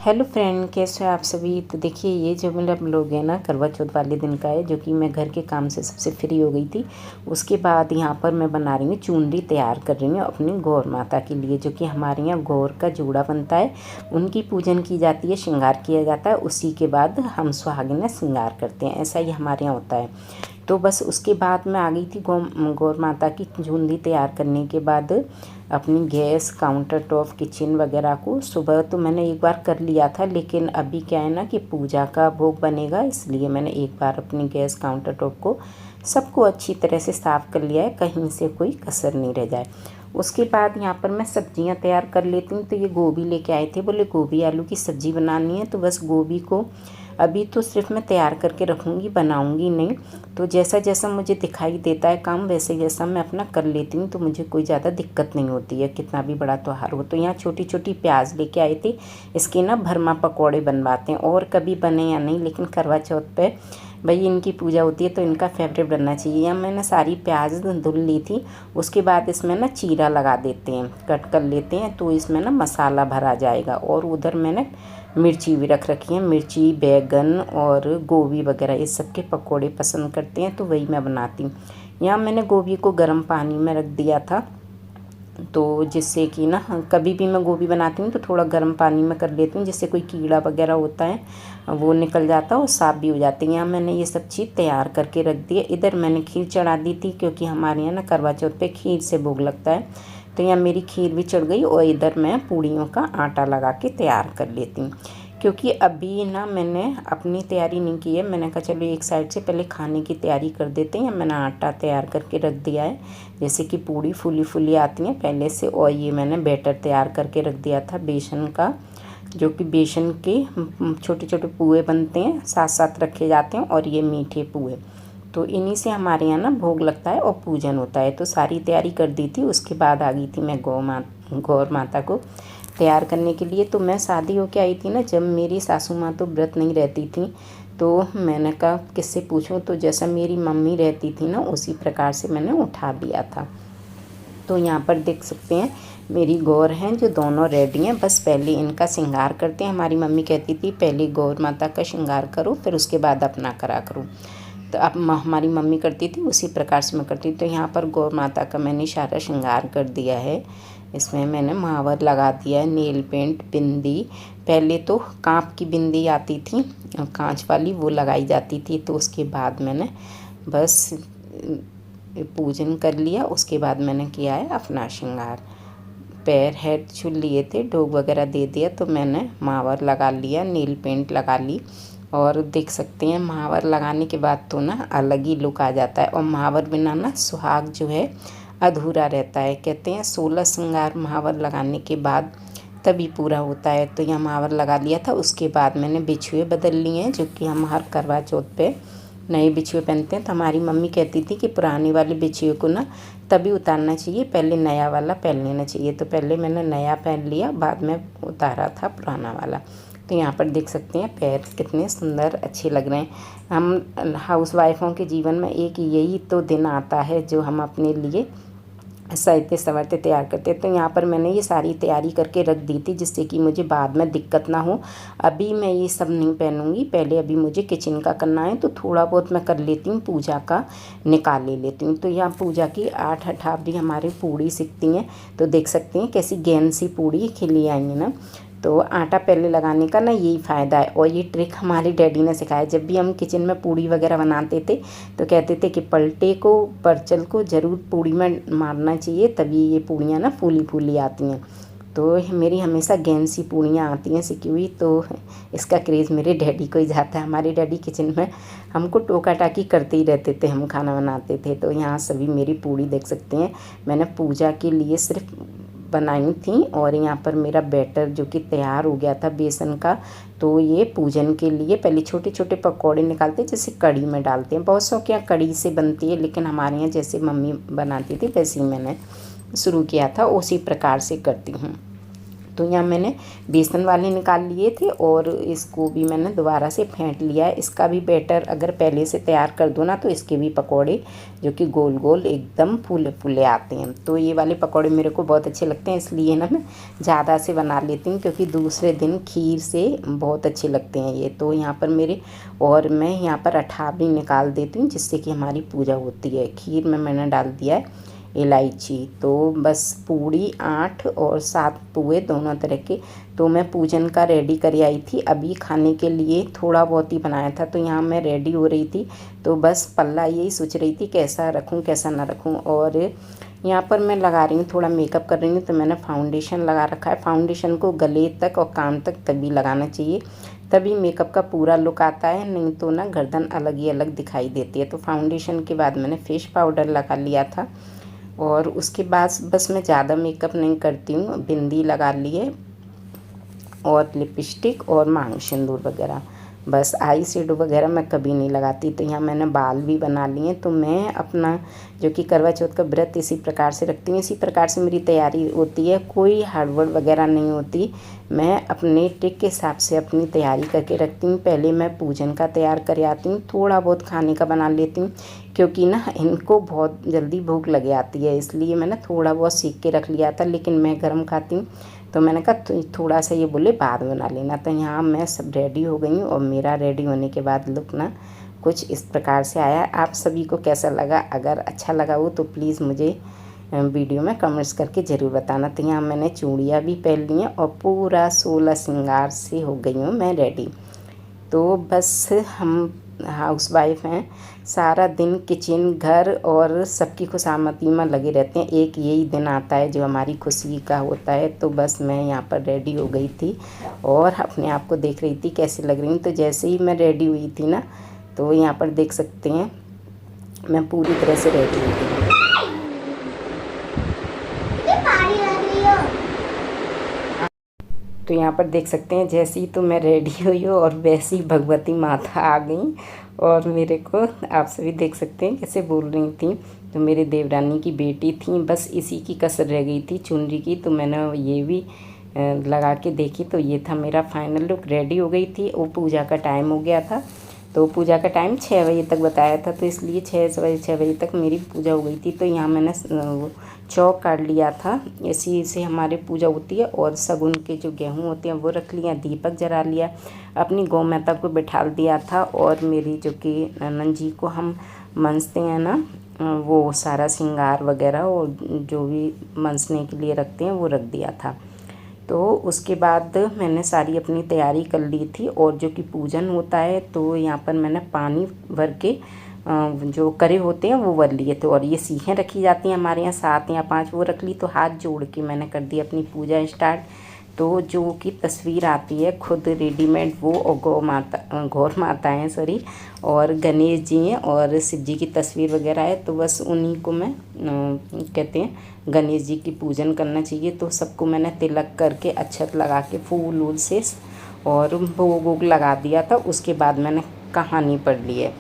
Hello friend, कैसे हो आप सभी। तो देखिए, ये जो मेरा ब्लॉग है ना, करवा चौथ वाले दिन का है, जो कि मैं घर के काम से सबसे फ्री हो गई थी। उसके बाद यहाँ पर मैं बना रही हूँ चुनरी, तैयार कर रही हूँ अपनी गौर माता के लिए, जो कि हमारे यहाँ गौर का जोड़ा बनता है। उनकी पूजन की जाती है, श्रृंगार किया जाता है। उसी के बाद हम सुहागिनें श्रृंगार करते हैं, ऐसा ही हमारे यहाँ होता है। तो बस उसके बाद मैं आ गई थी गौर माता की चुनरी तैयार करने के बाद अपनी गैस, काउंटर टॉप, किचन वगैरह को सुबह तो मैंने एक बार कर लिया था, लेकिन अभी क्या है ना कि पूजा का भोग बनेगा, इसलिए मैंने एक बार अपनी गैस, काउंटर टॉप को सबको अच्छी तरह से साफ़ कर लिया है, कहीं से कोई कसर नहीं रह जाए। उसके बाद यहाँ पर मैं सब्जियाँ तैयार कर लेती हूँ। तो ये गोभी लेके आए थे, बोले गोभी आलू की सब्ज़ी बनानी है। तो बस गोभी को अभी तो सिर्फ मैं तैयार करके रखूँगी, बनाऊँगी नहीं। तो जैसा जैसा मुझे दिखाई देता है काम, वैसे जैसा मैं अपना कर लेती हूँ, तो मुझे कोई ज़्यादा दिक्कत नहीं होती है, कितना भी बड़ा त्योहार हो। तो यहाँ छोटी छोटी प्याज लेके आए थे, इसके ना भरमा पकौड़े बनवाते हैं। और कभी बने या नहीं, लेकिन करवा चौथ पे भाई इनकी पूजा होती है तो इनका फेवरेट बनना चाहिए। यहाँ मैंने सारी प्याज धुल ली थी। उसके बाद इसमें ना चीरा लगा देते हैं, कट कर लेते हैं, तो इसमें ना मसाला भरा जाएगा। और उधर मैंने मिर्ची भी रख रखी है, मिर्ची, बैगन और गोभी वगैरह, इस सब के पकौड़े पसंद करते हैं, तो वही मैं बनाती हूँ। यहाँ मैंने गोभी को गर्म पानी में रख दिया था, तो जिससे कि ना कभी भी मैं गोभी बनाती हूँ तो थोड़ा गर्म पानी में कर लेती हूँ, जिससे कोई कीड़ा वगैरह होता है वो निकल जाता है और साफ़ भी हो जाती है। यहाँ मैंने ये सब चीज़ तैयार करके रख दी है। इधर मैंने खीर चढ़ा दी थी, क्योंकि हमारे यहाँ ना करवा चौथ पे खीर से भोग लगता है। तो यहाँ मेरी खीर भी चढ़ गई और इधर मैं पूड़ियों का आटा लगा के तैयार कर लेती हूँ, क्योंकि अभी ना मैंने अपनी तैयारी नहीं की है। मैंने कहा चलो एक साइड से पहले खाने की तैयारी कर देते हैं। मैंने आटा तैयार करके रख दिया है, जैसे कि पूड़ी फूली फूली आती हैं पहले से। और ये मैंने बैटर तैयार करके रख दिया था बेसन का, जो कि बेसन के छोटे छोटे पुए बनते हैं, साथ साथ रखे जाते हैं। और ये मीठे पुए, तो इन्हीं से हमारे यहाँ ना भोग लगता है और पूजन होता है। तो सारी तैयारी कर दी थी। उसके बाद आ गई थी मैं गौर माता को तैयार करने के लिए। तो मैं शादी होके आई थी ना, जब मेरी सासू माँ तो व्रत नहीं रहती थी, तो मैंने कहा किससे पूछूं। तो जैसा मेरी मम्मी रहती थी ना, उसी प्रकार से मैंने उठा लिया था। तो यहाँ पर देख सकते हैं मेरी गौर हैं, जो दोनों रेडी हैं। बस पहले इनका श्रृंगार करते हैं। हमारी मम्मी कहती थी पहले गौर माता का श्रृंगार करो, फिर उसके बाद अपना करा करो। तो अब हमारी मम्मी करती थी, उसी प्रकार से मैं करती। तो यहाँ पर गौर माता का मैंने सारा श्रृंगार कर दिया है। इसमें मैंने महावर लगा दिया है, नेल पेंट, बिंदी। पहले तो कांप की बिंदी आती थी, कांच वाली, वो लगाई जाती थी। तो उसके बाद मैंने बस पूजन कर लिया। उसके बाद मैंने किया है अपना श्रृंगार, पैर हेड छू लिए थे, डोग वगैरह दे दिया। तो मैंने महावर लगा लिया, नेल पेंट लगा ली। और देख सकते हैं महावर लगाने के बाद तो ना अलग ही लुक आ जाता है। और महावर बिना ना सुहाग जो है अधूरा रहता है। कहते हैं 16 श्रृंगार महावर लगाने के बाद तभी पूरा होता है। तो यहाँ महावर लगा लिया था। उसके बाद मैंने बिछुए बदल लिए हैं, जो कि हम हर करवा चौथ पे नए बिछुए पहनते हैं। तो हमारी मम्मी कहती थी कि पुराने वाले बिछुए को ना तभी उतारना चाहिए, पहले नया वाला पहन लेना चाहिए। तो पहले मैंने नया पहन लिया, बाद में उतारा था पुराना वाला। तो यहाँ पर देख सकते हैं पैर कितने सुंदर अच्छे लग रहे हैं। हम हाउस वाइफों के जीवन में एक यही तो दिन आता है जो हम अपने लिए सजते संवरते तैयार करते। तो यहाँ पर मैंने ये सारी तैयारी करके रख दी थी, जिससे कि मुझे बाद में दिक्कत ना हो। अभी मैं ये सब नहीं पहनूंगी, पहले अभी मुझे किचन का करना है। तो थोड़ा बहुत मैं कर लेती हूँ, पूजा का निकाल ले लेती हूँ। तो यहाँ पूजा की 8 अठावरी हमारी पूड़ी सिकती हैं। तो देख सकते हैं कैसी गेंद सी पूड़ी खिली आई है ना। तो आटा पहले लगाने का ना यही फ़ायदा है। और ये ट्रिक हमारे डैडी ने सिखाया। जब भी हम किचन में पूड़ी वगैरह बनाते थे, तो कहते थे कि पलटे को, परचल को ज़रूर पूड़ी में मारना चाहिए, तभी ये पूड़ियाँ ना फूली फूली आती हैं। तो मेरी हमेशा गेंद सी पूड़ियाँ आती हैं सिकी हुई। तो इसका क्रेज़ मेरे डैडी को ही जाता है। हमारे डैडी किचन में हमको टोका टाकी करते ही रहते थे, हम खाना बनाते थे। तो यहाँ सभी मेरी पूड़ी देख सकते हैं, मैंने पूजा के लिए सिर्फ बनाई थी। और यहाँ पर मेरा बैटर जो कि तैयार हो गया था बेसन का। तो ये पूजन के लिए पहले छोटे छोटे पकौड़े निकालते हैं, जैसे कढ़ी में डालते हैं। बहुत सौ के यहाँ कढ़ी से बनती है, लेकिन हमारे यहाँ जैसे मम्मी बनाती थी वैसे ही मैंने शुरू किया था, उसी प्रकार से करती हूँ। तो यहाँ मैंने बेसन वाले निकाल लिए थे और इसको भी मैंने दोबारा से फेंट लिया है। इसका भी बैटर अगर पहले से तैयार कर दो ना तो इसके भी पकोड़े जो कि गोल गोल एकदम फूले फूले आते हैं। तो ये वाले पकोड़े मेरे को बहुत अच्छे लगते हैं, इसलिए ना मैं ज़्यादा से बना लेती हूँ क्योंकि दूसरे दिन खीर से बहुत अच्छे लगते हैं ये। तो यहाँ पर मेरे और मैं यहाँ पर अठा भी निकाल देती हूँ जिससे कि हमारी पूजा होती है। खीर में मैंने डाल दिया है इलायची। तो बस पूड़ी 8 और 7 पुए दोनों तरह के। तो मैं पूजन का रेडी कर आई थी, अभी खाने के लिए थोड़ा बहुत ही बनाया था। तो यहाँ मैं रेडी हो रही थी, तो बस पल्ला यही सोच रही थी कैसा रखूँ कैसा ना रखूँ। और यहाँ पर मैं लगा रही हूँ, थोड़ा मेकअप कर रही हूँ, तो मैंने फाउंडेशन लगा रखा है। फाउंडेशन को गले तक और कान तक तभी लगाना चाहिए, तभी मेकअप का पूरा लुक आता है, नहीं तो ना गर्दन अलग ही अलग दिखाई देती है। तो फाउंडेशन के बाद मैंने फेस पाउडर लगा लिया था और उसके बाद बस मैं ज़्यादा मेकअप नहीं करती हूँ, बिंदी लगा लिए और लिपस्टिक और मांग सिंदूर वगैरह, बस आई शेडो वगैरह मैं कभी नहीं लगाती। तो यहाँ मैंने बाल भी बना लिए। तो मैं अपना जो कि करवा चौथ का व्रत इसी प्रकार से रखती हूँ, इसी प्रकार से मेरी तैयारी होती है, कोई हड़बड़ वगैरह नहीं होती। मैं अपने टिक के हिसाब से अपनी तैयारी करके रखती हूँ। पहले मैं पूजन का तैयार कर आती हूँ, थोड़ा बहुत खाने का बना लेती हूँ क्योंकि ना इनको बहुत जल्दी भूख लग आती है, इसलिए मैंने थोड़ा बहुत सीख के रख लिया था। लेकिन मैं गर्म खाती हूँ तो मैंने कहा थोड़ा सा ये बोले बाद बना लेना। तो यहाँ मैं सब रेडी हो गई हूँ और मेरा रेडी होने के बाद लुक ना कुछ इस प्रकार से आया। आप सभी को कैसा लगा? अगर अच्छा लगा हो तो प्लीज़ मुझे वीडियो में कमेंट्स करके ज़रूर बताना। तो यहाँ मैंने चूड़ियाँ भी पहन ली हैं और पूरा 16 श्रृंगार से हो गई हूँ मैं रेडी। तो बस हम हाउस वाइफ हैं, सारा दिन किचन घर और सबकी खुशामदी में लगे रहते हैं। एक यही दिन आता है जो हमारी खुशी का होता है। तो बस मैं यहाँ पर रेडी हो गई थी और अपने आप को देख रही थी कैसी लग रही हूँ। तो जैसे ही मैं रेडी हुई थी ना, तो यहाँ पर देख सकते हैं मैं पूरी तरह से रेडी हुई थी। तो यहाँ पर देख सकते हैं जैसे ही तो मैं रेडी हुई हूँ और वैसी भगवती माता आ गई और मेरे को आप सभी देख सकते हैं कैसे बोल रही थी। तो मेरे देवरानी की बेटी थी, बस इसी की कसर रह गई थी चुनरी की। तो मैंने ये भी लगा के देखी, तो ये था मेरा फाइनल लुक। रेडी हो गई थी, वो पूजा का टाइम हो गया था। तो पूजा का टाइम 6 बजे तक बताया था, तो इसलिए 6 बजे तक मेरी पूजा हो गई थी। तो यहाँ मैंने चौक काट लिया था, इसी से हमारी पूजा होती है। और सगुन के जो गेहूँ होते हैं वो रख लिया, दीपक जला लिया, अपनी गौ माता को बिठा दिया था। और मेरी जो कि ननद जी को हम मनसते हैं ना, वो सारा श्रृंगार वगैरह और जो भी मनसने के लिए रखते हैं वो रख दिया था। तो उसके बाद मैंने सारी अपनी तैयारी कर ली थी। और जो कि पूजन होता है तो यहाँ पर मैंने पानी भर के जो करे होते हैं वो भर लिए थे। और ये सीखें रखी जाती हैं हमारे यहाँ 7 या 5, वो रख ली। तो हाथ जोड़ के मैंने कर दी अपनी पूजा स्टार्ट। तो जो कि तस्वीर आती है खुद रेडीमेड, वो और गौर माता हैं सॉरी, और गणेश जी हैं और शिव जी की तस्वीर वगैरह है। तो बस उन्हीं को मैं कहते हैं गणेश जी की पूजन करना चाहिए। तो सबको मैंने तिलक करके अक्षत लगा के फूल वूल से और भोग वोग लगा दिया था। उसके बाद मैंने कहानी पढ़ ली है।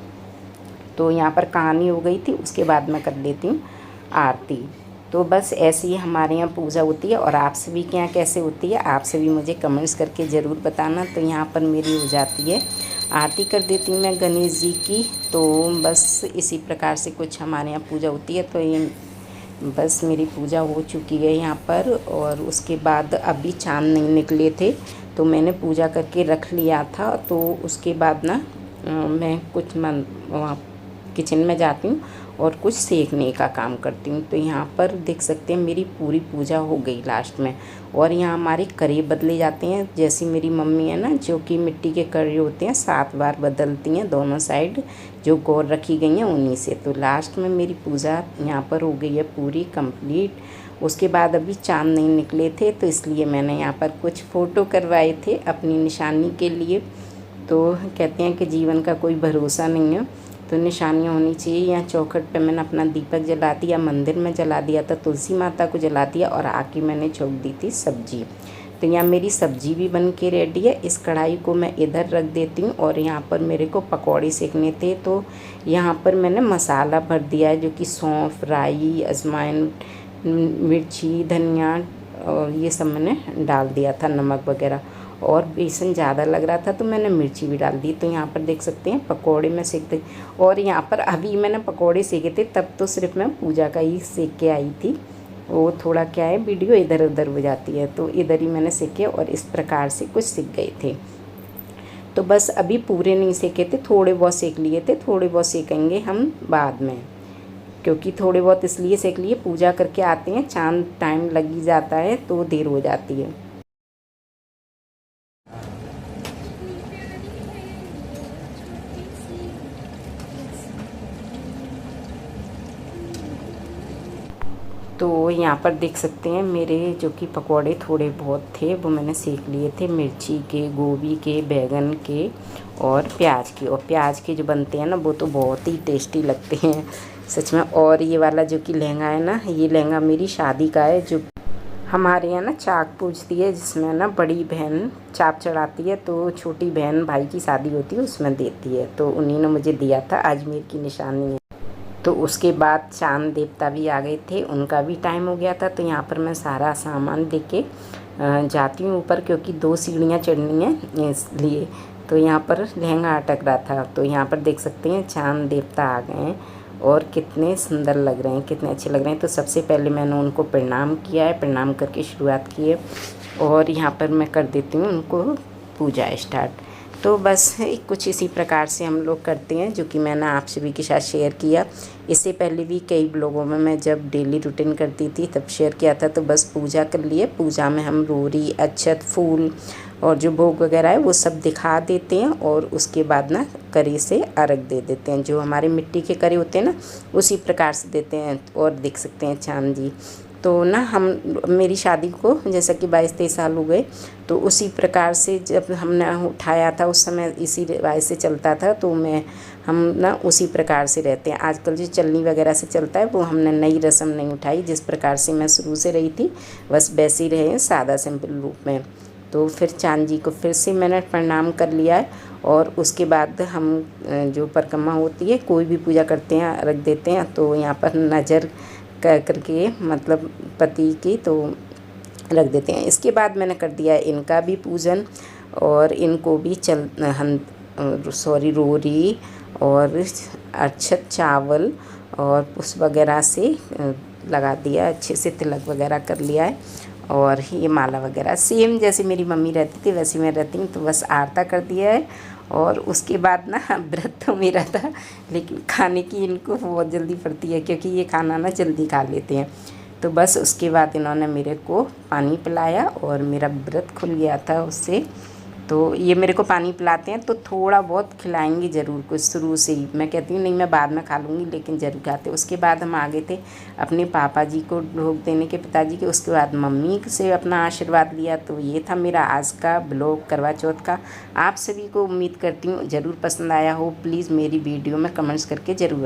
तो यहाँ पर कहानी हो गई थी, उसके बाद मैं कर लेती हूँ आरती। तो बस ऐसे ही हमारे यहाँ पूजा होती है। और आप सभी के यहाँ कैसे होती है आप सभी मुझे कमेंट्स करके ज़रूर बताना। तो यहाँ पर मेरी हो जाती है आरती, कर देती हूँ मैं गणेश जी की। तो बस इसी प्रकार से कुछ हमारे यहाँ पूजा होती है। तो ये बस मेरी पूजा हो चुकी है यहाँ पर। और उसके बाद अभी चाँद नहीं निकले थे तो मैंने पूजा करके रख लिया था। तो उसके बाद ना मैं कुछ वहाँ किचन में जाती हूँ और कुछ सेकने का काम करती हूँ। तो यहाँ पर देख सकते हैं मेरी पूरी पूजा हो गई लास्ट में। और यहाँ हमारे कड़े बदले जाते हैं, जैसी मेरी मम्मी है ना जो कि मिट्टी के कड़े होते हैं 7 बार बदलती हैं दोनों साइड, जो गौर रखी गई हैं उन्हीं से। तो लास्ट में मेरी पूजा यहाँ पर हो गई है पूरी कंप्लीट। उसके बाद अभी चाँद नहीं निकले थे तो इसलिए मैंने यहाँ पर कुछ फ़ोटो करवाए थे अपनी निशानी के लिए। तो कहते हैं कि जीवन का कोई भरोसा नहीं है, तो निशानियाँ होनी चाहिए। यहाँ चौखट पे मैंने अपना दीपक जला दिया, मंदिर में जला दिया था, तुलसी माता को जला दिया और आके मैंने छोड़ दी थी सब्जी। तो यहाँ मेरी सब्जी भी बन के रेडी है। इस कढ़ाई को मैं इधर रख देती हूँ और यहाँ पर मेरे को पकौड़े सेकने थे। तो यहाँ पर मैंने मसाला भर दिया है, जो कि सौंफ, राई, अजवाइन, मिर्ची, धनिया और ये सब मैंने डाल दिया था, नमक वगैरह। और बेसन ज़्यादा लग रहा था तो मैंने मिर्ची भी डाल दी। तो यहाँ पर देख सकते हैं पकोड़े मैं सेक दी। और यहाँ पर अभी मैंने पकोड़े सेके थे, तब तो सिर्फ मैं पूजा का ही सेक के आई थी। वो थोड़ा क्या है, वीडियो इधर उधर हो जाती है, तो इधर ही मैंने सेके और इस प्रकार से कुछ सीख गए थे। तो बस अभी पूरे नहीं सेके थे, थोड़े बहुत सेक लिए थे, थोड़े बहुत सेकेंगे हम बाद में, क्योंकि थोड़े बहुत इसलिए सेक लिए, पूजा करके आते हैं, चांद टाइम लग ही जाता है तो देर हो जाती है। तो यहाँ पर देख सकते हैं मेरे जो कि पकोड़े थोड़े बहुत थे वो मैंने सेक लिए थे, मिर्ची के, गोभी के, बैंगन के और प्याज के। और प्याज के जो बनते हैं ना वो तो बहुत ही टेस्टी लगते हैं सच में। और ये वाला जो कि लहंगा है ना, ये लहंगा मेरी शादी का है, जो हमारे यहाँ ना चाक पूजती है, जिसमें ना बड़ी बहन चाप चढ़ाती है, तो छोटी बहन भाई की शादी होती है उसमें देती है, तो उन्हीं ने मुझे दिया था, अजमेर की निशानी है। तो उसके बाद चांद देवता भी आ गए थे, उनका भी टाइम हो गया था। तो यहाँ पर मैं सारा सामान लेके जाती हूँ ऊपर, क्योंकि 2 सीढ़ियाँ चढ़नी है इसलिए। तो यहाँ पर लहंगा अटक रहा था। तो यहाँ पर देख सकते हैं चांद देवता आ गए हैं और कितने सुंदर लग रहे हैं, कितने अच्छे लग रहे हैं। तो सबसे पहले मैंने उनको प्रणाम किया है, प्रणाम करके शुरुआत की है। और यहाँ पर मैं कर देती हूँ उनको पूजा स्टार्ट। तो बस कुछ इसी प्रकार से हम लोग करते हैं, जो कि मैंने आप सभी के साथ शेयर किया। इससे पहले भी कई ब्लॉगों में मैं जब डेली रूटीन करती थी तब शेयर किया था। तो बस पूजा कर लिए, पूजा में हम रोरी, अक्षत, फूल और जो भोग वगैरह है वो सब दिखा देते हैं। और उसके बाद ना करी से अर्घ दे देते हैं, जो हमारे मिट्टी के करी होते हैं ना उसी प्रकार से देते हैं। और देख सकते हैं चांद जी। तो ना हम मेरी शादी को जैसा कि 22-23 साल हो गए, तो उसी प्रकार से जब हमने उठाया था उस समय इसी रिवाज से चलता था। तो हम ना उसी प्रकार से रहते हैं। आजकल जो चलनी वगैरह से चलता है वो हमने नई रस्म नहीं उठाई, जिस प्रकार से मैं शुरू से रही थी बस वैसे ही रहे, सादा सिंपल रूप में। तो फिर चांद जी को फिर से मैंने प्रणाम कर लिया है। और उसके बाद हम जो परिक्रमा होती है, कोई भी पूजा करते हैं, रख देते हैं। तो यहाँ पर नज़र करके मतलब पति की तो रख देते हैं। इसके बाद मैंने कर दिया इनका भी पूजन, और इनको भी रोरी और अक्षत चावल और पुष्प वगैरह से लगा दिया, अच्छे से तिलक वगैरह कर लिया है। और ये माला वगैरह सेम जैसे मेरी मम्मी रहती थी वैसे मैं रहती हूँ। तो बस आरता कर दिया है। और उसके बाद ना व्रत तो मेरा था, लेकिन खाने की इनको बहुत जल्दी पड़ती है, क्योंकि ये खाना ना जल्दी खा लेते हैं। तो बस उसके बाद इन्होंने मेरे को पानी पिलाया और मेरा व्रत खुल गया था उससे। तो ये मेरे को पानी पिलाते हैं तो थोड़ा बहुत खिलाएंगे ज़रूर, कुछ शुरू से ही। मैं कहती हूँ नहीं मैं बाद में खा लूँगी, लेकिन ज़रूर खाते। उसके बाद हम आ गए थे अपने पापा जी को भोग देने के, पिताजी के। उसके बाद मम्मी से अपना आशीर्वाद लिया। तो ये था मेरा आज का ब्लॉग करवा चौथ का। आप सभी को उम्मीद करती हूँ ज़रूर पसंद आया हो। प्लीज़ मेरी वीडियो में कमेंट्स करके ज़रूर